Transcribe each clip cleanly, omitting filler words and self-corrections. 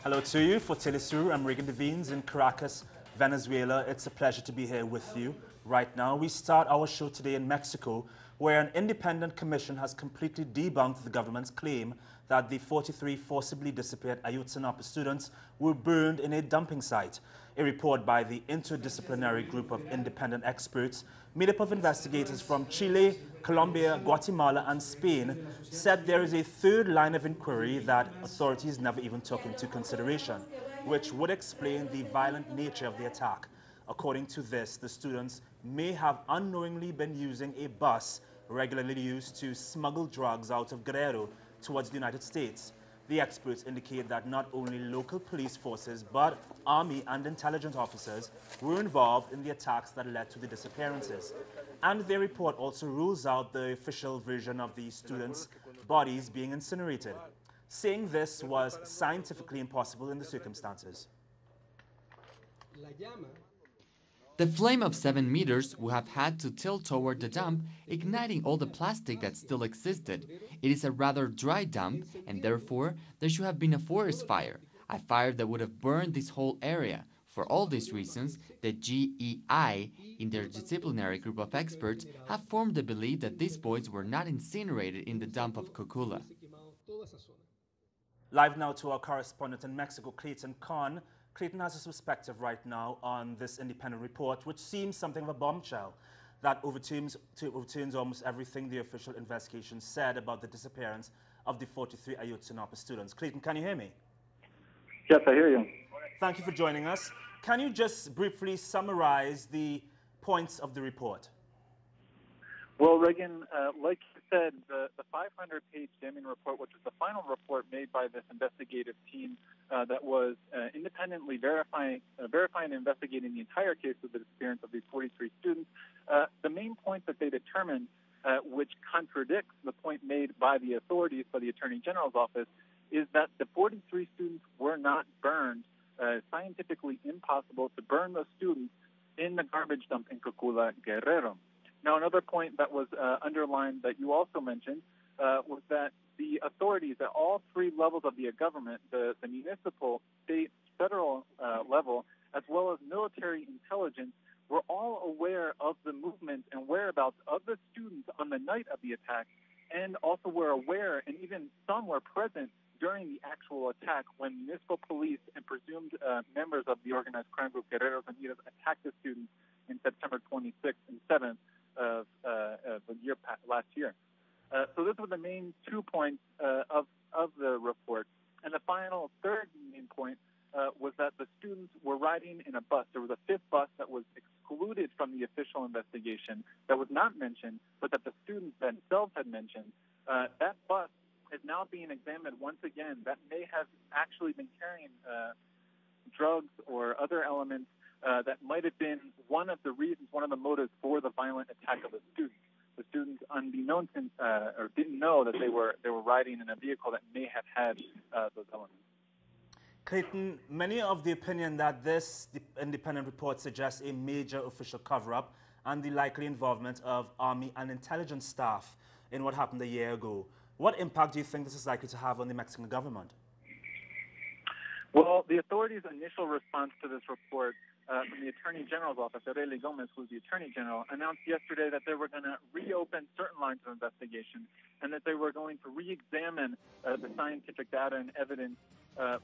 Hello to you. For Telesur, I'm Regan Devines in Caracas, Venezuela. It's a pleasure to be here with you right now. We start our show today in Mexico, where an independent commission has completely debunked the government's claim that the 43 forcibly disappeared Ayotzinapa students were burned in a dumping site. A report by the interdisciplinary group of independent experts made up of investigators from Chile, Colombia, Guatemala, and Spain said there is a third line of inquiry that authorities never even took into consideration, which would explain the violent nature of the attack. According to this, the students may have unknowingly been using a bus regularly used to smuggle drugs out of Guerrero towards the United States. The experts indicate that not only local police forces but army and intelligence officers were involved in the attacks that led to the disappearances. And their report also rules out the official version of the students' bodies being incinerated, saying this was scientifically impossible in the circumstances. The flame of 7 meters would have had to tilt toward the dump, igniting all the plastic that still existed. It is a rather dry dump, and therefore there should have been a forest fire, a fire that would have burned this whole area. For all these reasons, the GEI, interdisciplinary group of experts, have formed the belief that these boys were not incinerated in the dump of Cocula. Live now to our correspondent in Mexico, Clayton Kahn. Clayton has his perspective right now on this independent report, which seems something of a bombshell that overturns almost everything the official investigation said about the disappearance of the 43 Ayotzinapa students. Clayton, can you hear me? Yes, I hear you. Thank you for joining us. Can you just briefly summarize the points of the report? Well, Reagan, like you said, the 500-page Deming report, which was the final report made by this investigative team that was independently verifying and investigating the entire case of the disappearance of these 43 students, the main point that they determined, which contradicts the point made by the authorities, by the Attorney General's office, is that the 43 students were not burned. Scientifically impossible to burn those students in the garbage dump in Cocula, Guerrero. Now, another point that was underlined that you also mentioned was that the authorities at all three levels of the government, the municipal, state, federal level, as well as military intelligence, were all aware of the movement and whereabouts of the students on the night of the attack, and also were aware, and even some were present during the actual attack when municipal police and presumed members of the organized crime group Guerreros Unidos attacked the students in September 26th and 7th of the year last year. So those were the main 2 points of the report. And the final third main point was that the students were riding in a bus. There was a fifth bus that was excluded from the official investigation that was not mentioned, but that the students themselves had mentioned. That bus is now being examined once again. That may have actually been carrying drugs or other elements that might have been one of the reasons, one of the motives for the violent attack of the students. The students, unbeknownst or didn't know that they were riding in a vehicle that may have had those elements. Clayton, many of the opinion that this independent report suggests a major official cover-up and the likely involvement of army and intelligence staff in what happened a year ago. What impact do you think this is likely to have on the Mexican government? Well, the authorities' initial response to this report from the Attorney General's office, Aurelia Gomez, who's the Attorney General, announced yesterday that they were going to reopen certain lines of investigation and that they were going to re-examine the scientific data and evidence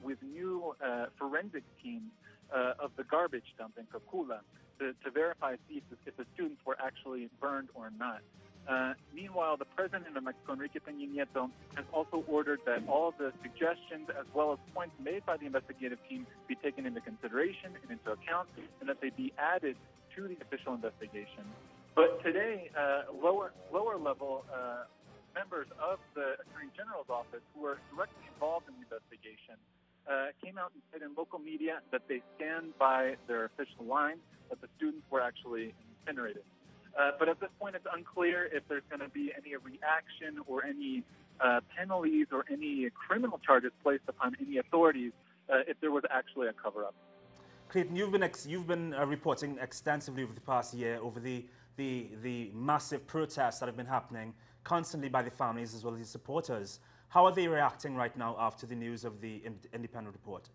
with new forensic teams of the garbage dump in Cocula to verify if the students were actually burned or not. Meanwhile, the president of Mexico, Enrique Peña Nieto, has also ordered that all of the suggestions as well as points made by the investigative team be taken into consideration and into account, and that they be added to the official investigation. But today, lower level members of the Attorney General's office who are directly involved in the investigation came out and said in local media that they stand by their official line, that the students were actually incinerated. But at this point, it's unclear if there's going to be any reaction or any penalties or any criminal charges placed upon any authorities if there was actually a cover-up. Clayton, you've been reporting extensively over the past year over the massive protests that have been happening constantly by the families as well as the supporters. How are they reacting right now after the news of the independent report?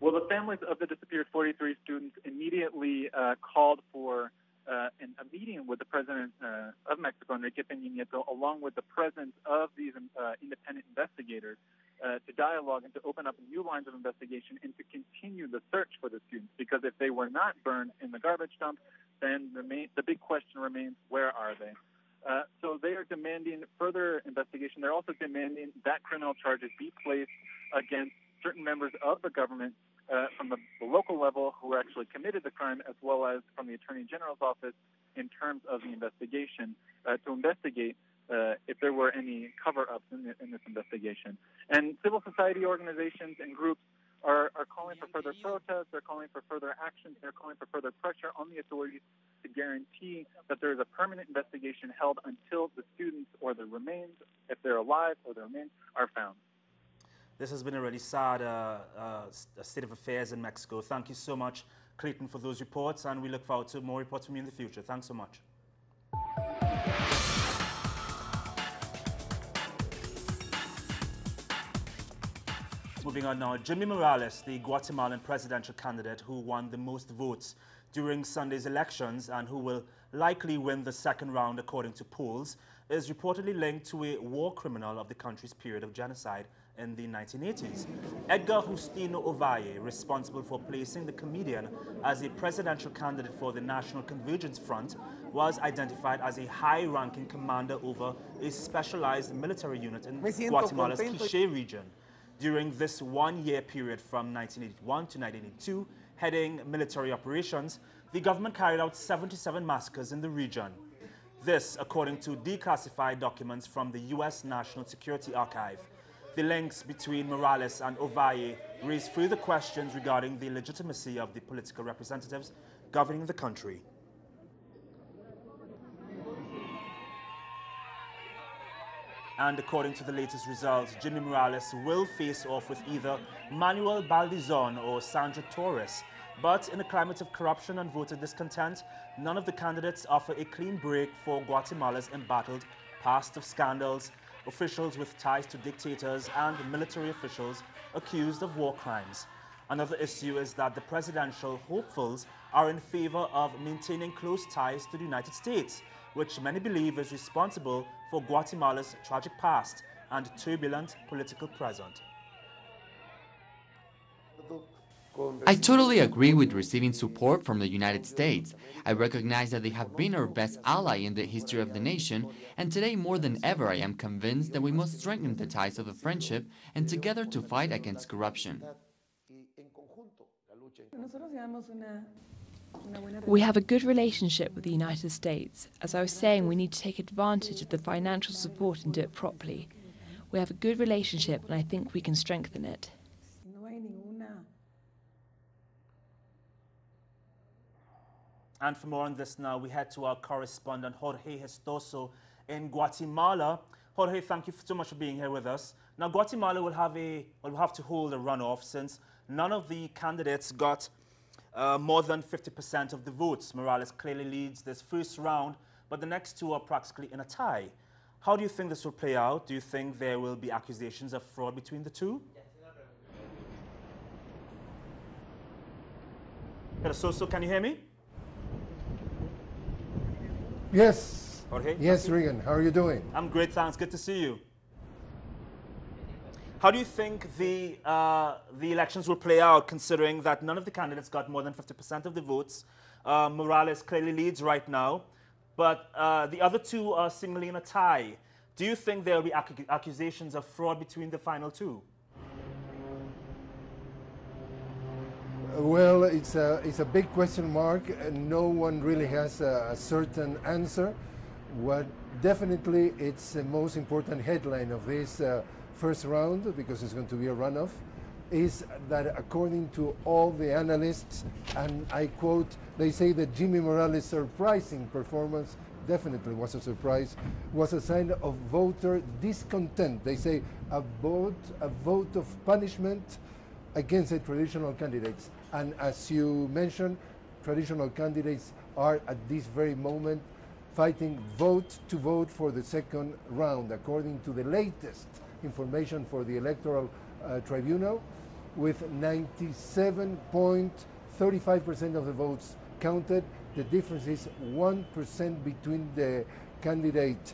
Well, the families of the disappeared 43 students immediately called for a meeting with the president of Mexico, Enrique Peña Nieto, along with the presence of these independent investigators, to dialogue and to open up new lines of investigation and to continue the search for the students. Because if they were not burned in the garbage dump, then the big question remains, where are they? So they are demanding further investigation. They're also demanding that criminal charges be placed against certain members of the government from the local level who actually committed the crime, as well as from the Attorney General's office in terms of the investigation, to investigate if there were any cover-ups in this investigation. And civil society organizations and groups are calling for further protests, they're calling for further actions, they're calling for further pressure on the authorities to guarantee that there is a permanent investigation held until the students or their remains, if they're alive or their remains, are found. This has been a really sad state of affairs in Mexico. Thank you so much, Clayton, for those reports, and we look forward to more reports from you in the future. Thanks so much. Moving on now, Jimmy Morales, the Guatemalan presidential candidate who won the most votes during Sunday's elections and who will likely win the second round according to polls, is reportedly linked to a war criminal of the country's period of genocide in the 1980s. Edgar Justino Ovalle, responsible for placing the comedian as a presidential candidate for the National Convergence Front, was identified as a high-ranking commander over a specialized military unit in Guatemala's Quiché region. During this one-year period from 1981 to 1982, heading military operations, the government carried out 77 massacres in the region. This, according to declassified documents from the U.S. National Security Archive. The links between Morales and Ovalle raise further questions regarding the legitimacy of the political representatives governing the country. And according to the latest results, Jimmy Morales will face off with either Manuel Baldizon or Sandra Torres. But in a climate of corruption and voter discontent, none of the candidates offer a clean break for Guatemala's embattled past of scandals, officials with ties to dictators, and military officials accused of war crimes. Another issue is that the presidential hopefuls are in favor of maintaining close ties to the United States, which many believe is responsible for Guatemala's tragic past and turbulent political present. I totally agree with receiving support from the United States. I recognize that they have been our best ally in the history of the nation, and today more than ever I am convinced that we must strengthen the ties of the friendship and together to fight against corruption. We have a good relationship with the United States. As I was saying, we need to take advantage of the financial support and do it properly. We have a good relationship, and I think we can strengthen it. And for more on this now, we head to our correspondent, Jorge Gestoso in Guatemala. Jorge, thank you so much for being here with us. Now, Guatemala will have to hold a runoff since none of the candidates got more than 50% of the votes. Morales clearly leads this first round, but the next two are practically in a tie. How do you think this will play out? Do you think there will be accusations of fraud between the two? Gestoso, can you hear me? Yes. Jorge? Yes, Regan. How are you doing? I'm great, thanks. Good to see you. How do you think the elections will play out, considering that none of the candidates got more than 50% of the votes? Morales clearly leads right now, but the other two are seemingly in a tie. Do you think there will be accusations of fraud between the final two? Well, it's a big question mark. No one really has a certain answer. What definitely it's the most important headline of this first round, because it's going to be a runoff, is that according to all the analysts, and I quote, they say that Jimmy Morales' surprising performance definitely was a surprise, was a sign of voter discontent. They say a vote of punishment against the traditional candidates. And as you mentioned, traditional candidates are at this very moment fighting vote to vote for the second round. According to the latest information for the Electoral Tribunal, with 97.35% of the votes counted. The difference is 1% between the candidate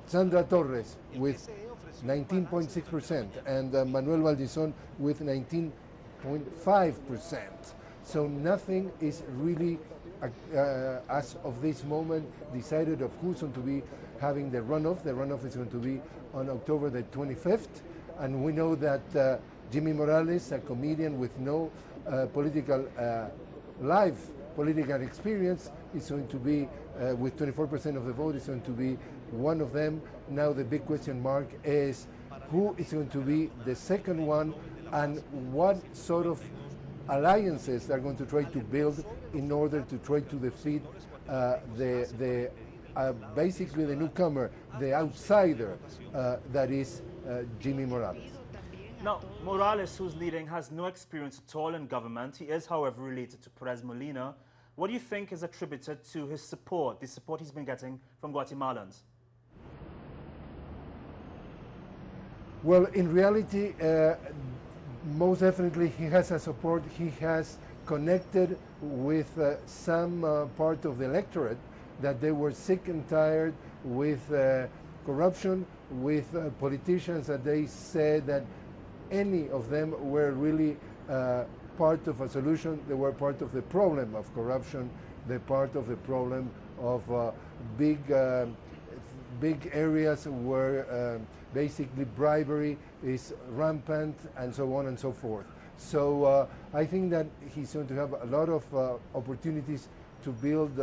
Sandra Torres with 19.6% and Manuel Valdizón with 19.5%. So nothing is really, as of this moment, decided of who's going to be having the runoff. The runoff is going to be on October the 25th. And we know that Jimmy Morales, a comedian with no live political experience, is going to be, with 24% of the vote, is going to be one of them. Now the big question mark is who is going to be the second one and what sort of alliances they're going to try to build in order to try to defeat basically the newcomer, the outsider, that is Jimmy Morales. Now, Morales, who's leading, has no experience at all in government. He is, however, related to Perez Molina. What do you think is attributed to his support, the support he's been getting from Guatemalans? Well, in reality, most definitely he has a support. He has connected with some part of the electorate that they were sick and tired with corruption, with politicians that they said that any of them were really part of a solution. They were part of the problem of corruption, the part of the problem of big areas where basically bribery is rampant and so on and so forth. So I think that he's going to have a lot of opportunities to build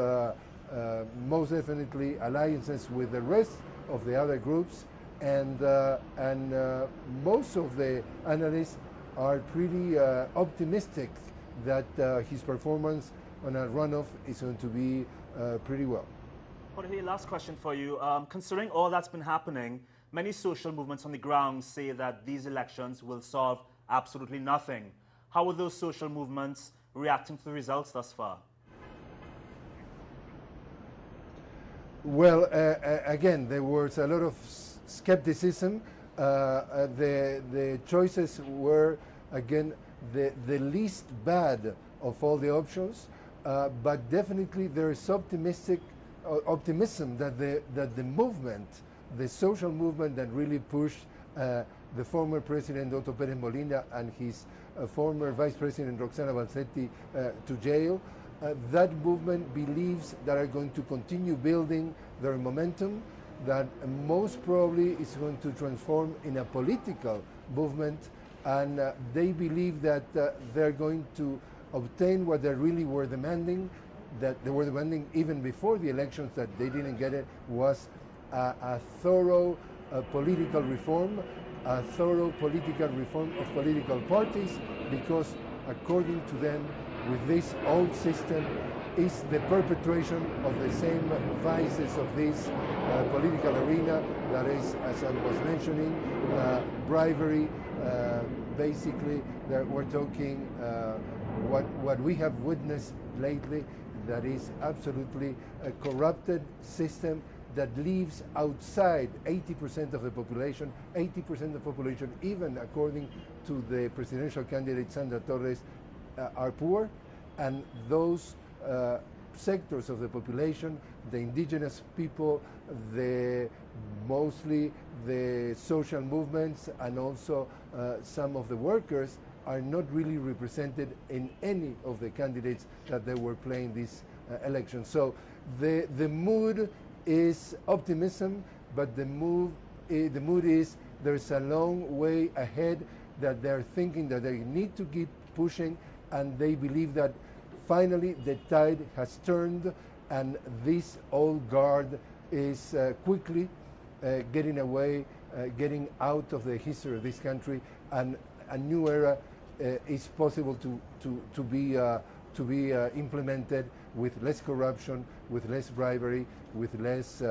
most definitely alliances with the rest of the other groups, and most of the analysts are pretty optimistic that his performance on a runoff is going to be pretty well. Jorge, last question for you. Considering all that's been happening, many social movements on the ground say that these elections will solve absolutely nothing. How are those social movements reacting to the results thus far? Well, again, there was a lot of skepticism. The choices were, again, the least bad of all the options, but definitely there is optimism that the movement, the social movement that really pushed the former President Otto Pérez Molina and his former Vice President Roxana Balsetti to jail, that movement believes that are going to continue building their momentum, that most probably is going to transform in a political movement, and they believe that they're going to obtain what they really were demanding, that they were demanding even before the elections, that they didn't get it, was a thorough political reform, a thorough political reform of political parties, because according to them, with this old system is the perpetration of the same vices of this political arena, that is, as I was mentioning, bribery, basically, that we're talking what we have witnessed lately, that is absolutely a corrupted system that leaves outside 80% of the population. 80% of the population, even according to the presidential candidate Sandra Torres, are poor, and those sectors of the population, the indigenous people, mostly the social movements, and also some of the workers, are not really represented in any of the candidates that they were playing this election. So the mood is optimism, but the mood is there's a long way ahead, that they're thinking that they need to keep pushing, and they believe that finally the tide has turned and this old guard is quickly getting away, getting out of the history of this country, and a new era is possible to be implemented with less corruption, with less bribery, with less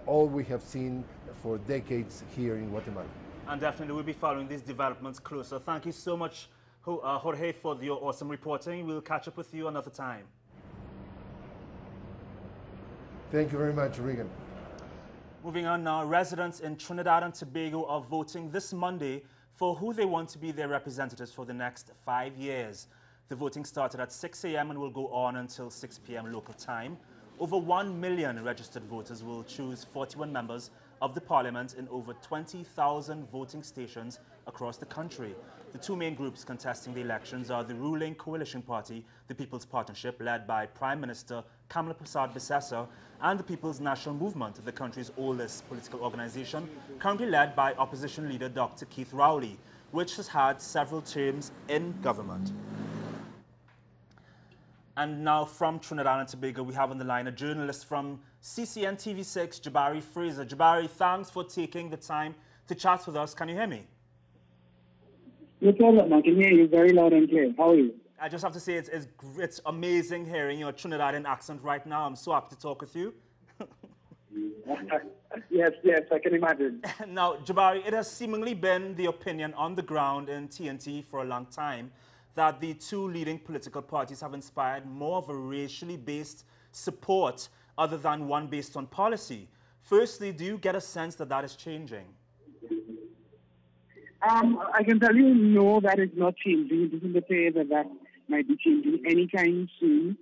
all we have seen for decades here in Guatemala. And definitely we'll be following these developments closer. Thank you so much, Jorge, for your awesome reporting. We'll catch up with you another time. Thank you very much, Regan. Moving on now, residents in Trinidad and Tobago are voting this Monday for who they want to be their representatives for the next 5 years. The voting started at 6 a.m. and will go on until 6 p.m. local time. Over 1 million registered voters will choose 41 members of the parliament in over 20,000 voting stations across the country. The two main groups contesting the elections are the ruling coalition party, the People's Partnership, led by Prime Minister Kamala Persad-Bissessar, and the People's National Movement, the country's oldest political organization, currently led by opposition leader Dr. Keith Rowley, which has had several terms in government. And now from Trinidad and Tobago, we have on the line a journalist from CCN TV6, Jabari Fraser. Jabari, thanks for taking the time to chat with us. Can you hear me? No problem. I can hear you very loud and clear. How are you? I just have to say it's amazing hearing your Trinidadian accent right now. I'm so happy to talk with you. Yes, I can imagine. Now, Jabari, it has seemingly been the opinion on the ground in TNT for a long time that the two leading political parties have inspired more of a racially based support other than one based on policy. Firstly, do you get a sense that that is changing? I can tell you, no, that is not changing. It doesn't appear that might be changing anytime soon.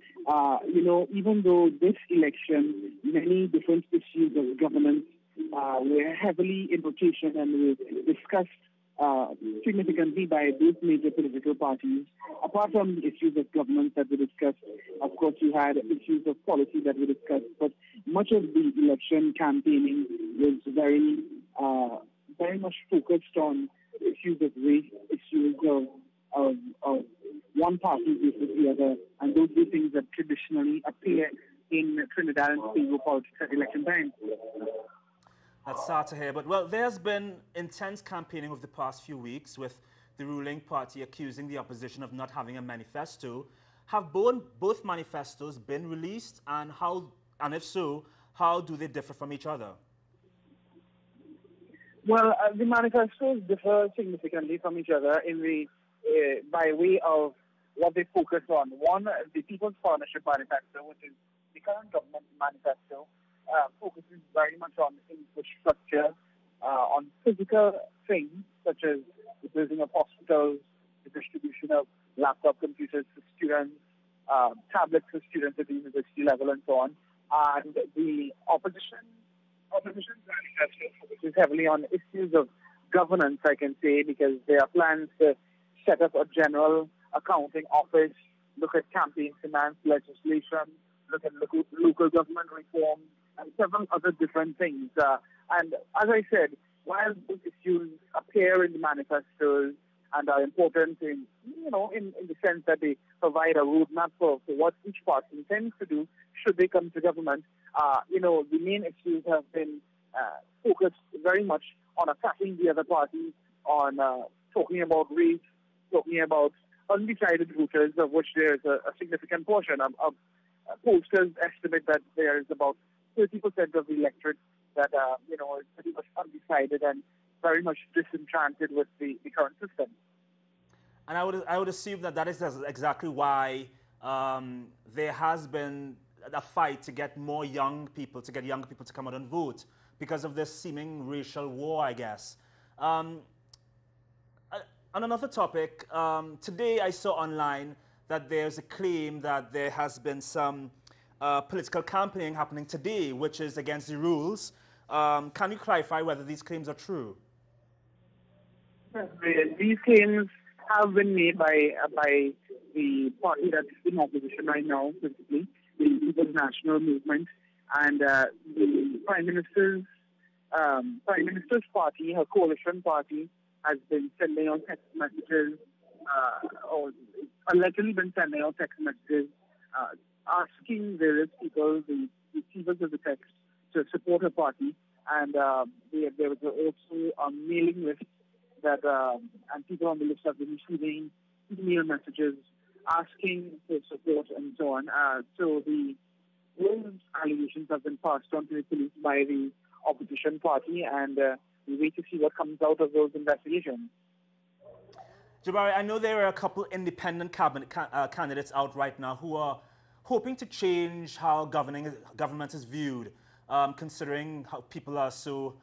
Even though this election, many different issues of governance were heavily in rotation and were discussed significantly by both major political parties. Apart from the issues of government that were discussed, of course, you had issues of policy that were discussed, but much of the election campaigning was very much focused on issues of race, issues of one party versus the other, and those are things that traditionally appear in Trinidad and Tobago politics at election time. That's sad to hear. But, well, there's been intense campaigning over the past few weeks with the ruling party accusing the opposition of not having a manifesto. Have both manifestos been released, and if so, how do they differ from each other? Well, the manifestos differ significantly from each other by way of what they focus on. One, the People's Partnership Manifesto, which is the current government manifesto, focuses very much on infrastructure, on physical things such as the building of hospitals, the distribution of laptop computers for students, tablets for students at the university level, and so on. And the opposition's manifesto focuses heavily on issues of governance, I can say, because there are plans to set up a general accounting office, look at campaign finance legislation, look at local government reform, and several other different things. And as I said, while those issues appear in the manifestos and are important in the sense that they provide a roadmap for what each party intends to do should they come to government, the main issues have been focused very much on attacking the other party, on talking about race, talking about undecided voters, of which there is a significant portion. Pollsters estimate that there is about 30% of the electorate that is pretty much undecided and very much disenchanted with the current system. And I would assume that is exactly why there has been a fight to get young people to come out and vote, because of this seeming racial war, I guess. On another topic, today I saw online that there's a claim that there has been some political campaigning happening today, which is against the rules. Can you clarify whether these claims are true? These claims have been made by the party that's in opposition right now, specifically the People's National Movement, and the Prime Minister's party, her coalition party, has been sending out text messages, or allegedly been sending out text messages, asking various people, the receivers of the text, to support her party, and there was also a mailing list that, and people on the list have been receiving email messages asking for support and so on. So those allegations have been passed on to the police by the opposition party, and we wait to see what comes out of those investigations. Jabari, I know there are a couple independent candidates out right now who are hoping to change how government is viewed. considering how people are so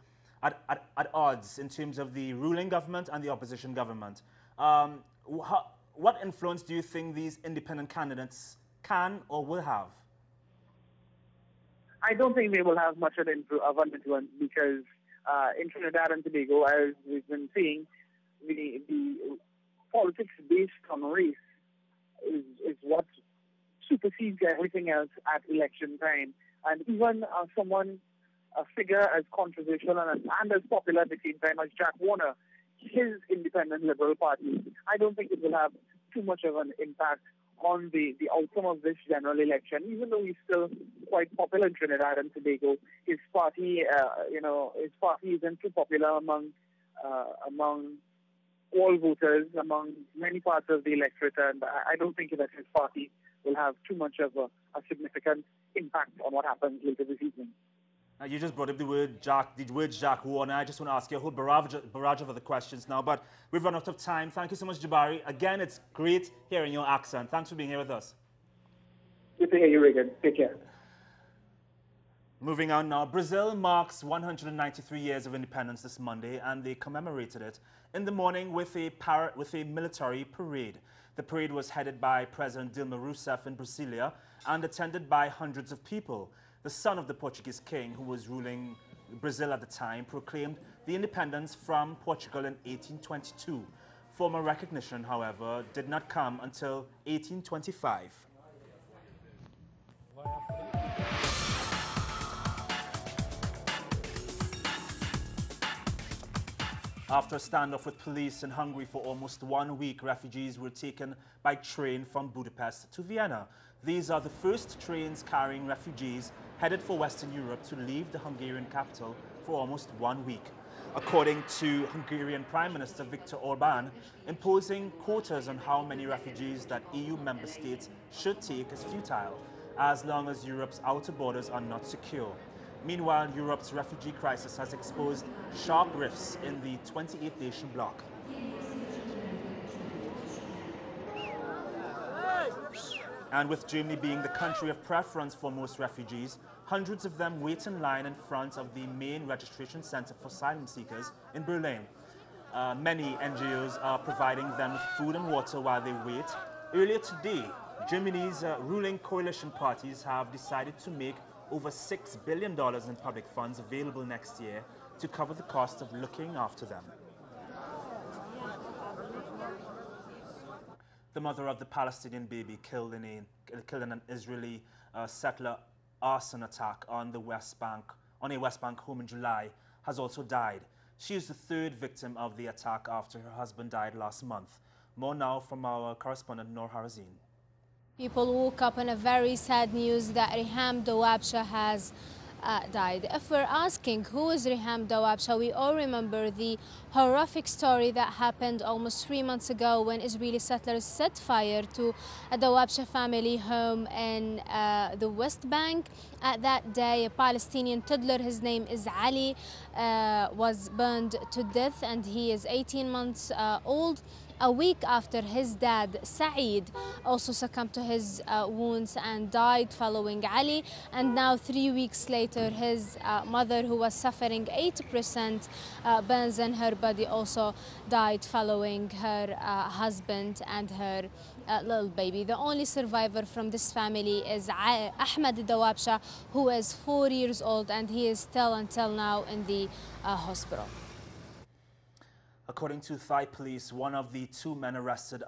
at odds in terms of the ruling government and the opposition government. What influence do you think these independent candidates can or will have? I don't think they will have much of an influence because in Trinidad and Tobago, as we've been seeing, the politics based on race is what supersedes everything else at election time. And even a figure as controversial and as popular at the same time as Jack Warner, his independent Liberal Party, I don't think it will have too much of an impact on the outcome of this general election. Even though he's still quite popular in Trinidad and Tobago, his party isn't too popular among all voters, among many parts of the electorate, and I don't think that his party will have too much of a significant impact on what happens later this evening. You just brought up the word Jack Warner. I just want to ask you a whole barrage of other questions now, but we've run out of time. Thank you so much, Jabari. Again, it's great hearing your accent. Thanks for being here with us. Good to hear you, Regan. Take care. Moving on now, Brazil marks 193 years of independence this Monday, and they commemorated it in the morning with a military parade. The parade was headed by President Dilma Rousseff in Brasilia and attended by hundreds of people. The son of the Portuguese king, who was ruling Brazil at the time, proclaimed the independence from Portugal in 1822. Formal recognition, however, did not come until 1825. After a standoff with police in Hungary for almost 1 week, refugees were taken by train from Budapest to Vienna. These are the first trains carrying refugees headed for Western Europe to leave the Hungarian capital for almost 1 week. According to Hungarian Prime Minister Viktor Orbán, imposing quotas on how many refugees that EU member states should take is futile, as long as Europe's outer borders are not secure. Meanwhile, Europe's refugee crisis has exposed sharp rifts in the 28-nation bloc. And with Germany being the country of preference for most refugees, hundreds of them wait in line in front of the main registration center for asylum seekers in Berlin. Many NGOs are providing them with food and water while they wait. Earlier today, Germany's ruling coalition parties have decided to make over $6 billion in public funds available next year to cover the cost of looking after them. The mother of the Palestinian baby killed in an Israeli settler arson attack on a West Bank home in July has also died. She is the third victim of the attack after her husband died last month. More now from our correspondent Noor Harazin. People woke up in a very sad news that Reham Dawabsha has died. If we're asking who is Reham Dawabsha, we all remember the horrific story that happened almost 3 months ago when Israeli settlers set fire to a Dawabsha family home in the West Bank. At that day, a Palestinian toddler, his name is Ali, was burned to death, and he is 18 months old. A week after his dad, Saeed, also succumbed to his wounds and died following Ali. And now 3 weeks later, his mother, who was suffering 80% burns in her body, also died following her husband and her little baby. The only survivor from this family is Ahmed Dawabsha, who is 4 years old, and he is still until now in the hospital. According to Thai police, one of the 2 men arrested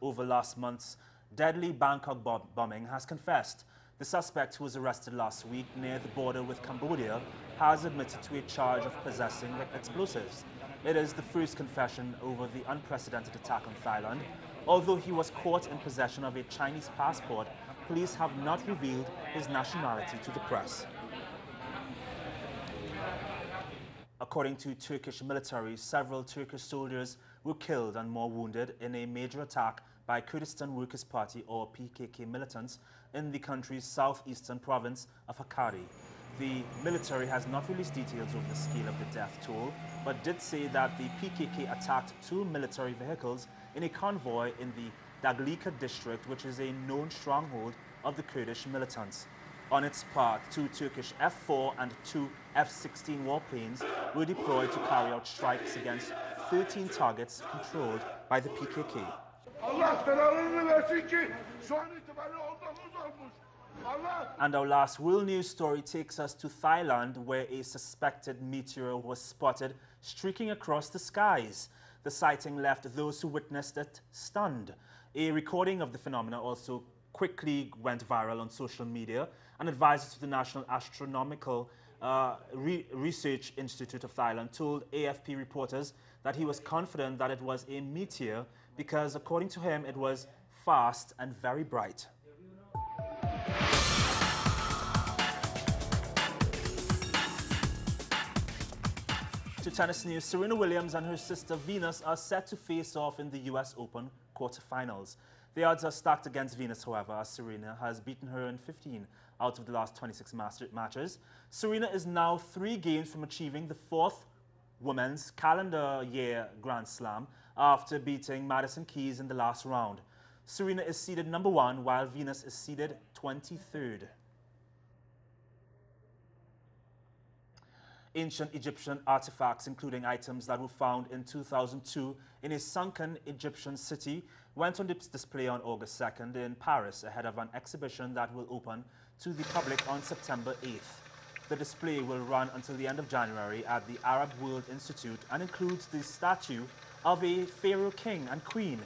over last month's deadly Bangkok bombing has confessed. The suspect, who was arrested last week near the border with Cambodia, has admitted to a charge of possessing explosives. It is the first confession over the unprecedented attack on Thailand. Although he was caught in possession of a Chinese passport, police have not revealed his nationality to the press. According to Turkish military, several Turkish soldiers were killed and more wounded in a major attack by Kurdistan Workers' Party or PKK militants in the country's southeastern province of Hakkari. The military has not released details of the scale of the death toll, but did say that the PKK attacked 2 military vehicles in a convoy in the Daglika district, which is a known stronghold of the Kurdish militants. On its part, 2 Turkish F-4 and 2 F-16 warplanes were deployed to carry out strikes against 13 targets controlled by the PKK. And our last world news story takes us to Thailand, where a suspected meteor was spotted streaking across the skies. The sighting left those who witnessed it stunned. A recording of the phenomena also quickly went viral on social media. An advisor to the National Astronomical Research Institute of Thailand told AFP reporters that he was confident that it was a meteor because, according to him, it was fast and very bright. To tennis news, Serena Williams and her sister Venus are set to face off in the US Open quarterfinals. The odds are stacked against Venus, however, as Serena has beaten her in 15 out of the last 26 matches. Serena is now 3 games from achieving the 4th women's calendar year Grand Slam after beating Madison Keys in the last round. Serena is seeded number 1, while Venus is seeded 23rd. Ancient Egyptian artifacts, including items that were found in 2002 in a sunken Egyptian city, went on display on August 2nd in Paris ahead of an exhibition that will open to the public on September 8th. The display will run until the end of January at the Arab World Institute and includes the statue of a pharaoh king and queen.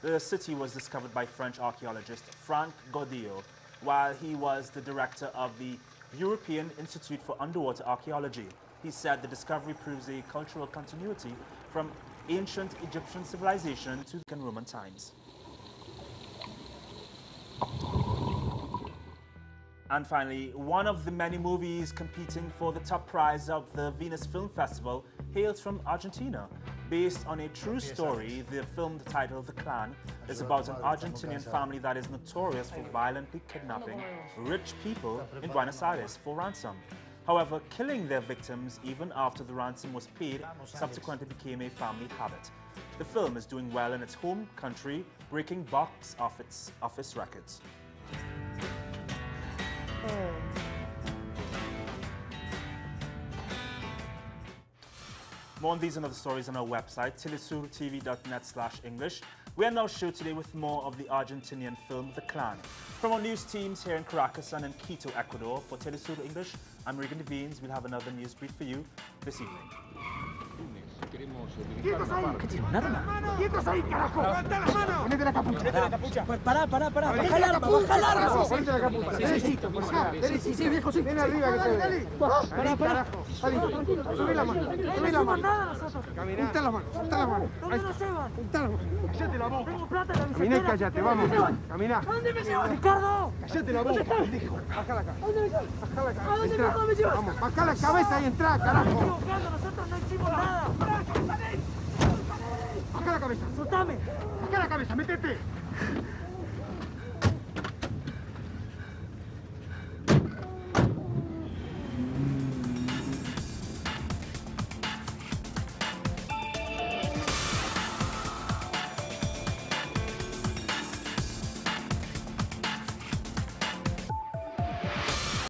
The city was discovered by French archaeologist Frank Godot while he was the director of the European Institute for Underwater Archaeology. He said the discovery proves a cultural continuity from ancient Egyptian civilization to Greek and Roman times. And finally, one of the many movies competing for the top prize of the Venice Film Festival hails from Argentina. Based on a true story, the film titled The Clan is about an Argentinian family that is notorious for violently kidnapping rich people in Buenos Aires for ransom. However, killing their victims even after the ransom was paid subsequently became a family habit. The film is doing well in its home country, breaking box office records. More on these and other stories on our website, telesurtv.net/English. We are now showed today with more of the Argentinian film, The Clan. From our news teams here in Caracas and in Quito, Ecuador, for Telesur English, I'm Regan Devines. We'll have another news brief for you this evening. ¡Quietos ahí! ¿Qué tiro? Nada más. ¡Quietos ahí, carajo! ¡Levanta las manos! ¡Ponete la capucha! ¡Ponete la capucha! Pues pará. ¡Baja el arma! ¡Baja el arma! ¡Ponete la capucha! Derechito, por acá. Sí, viejo, sí. Ven arriba que te veo. Pará, carajo. Subí la mano. Subí la mano. Caminá. Juntá la mano. ¿Dónde nos llevan? Juntá la mano. Cállate la boca. Tengo plata en la billetera. Caminá y cállate, vamos. Caminá. ¿Dónde me llevan? ¡Ricardo! Cállate la boca, pendejo. Baja la cabeza. ¿Dónde me llevan? Baja la cabeza. ¿A dónde me llevan? Vamos, baja la cabeza y entrá, carajo. Nosotros no hicimos nada. Baja la cabeza. Soltame. Baja la cabeza, métete.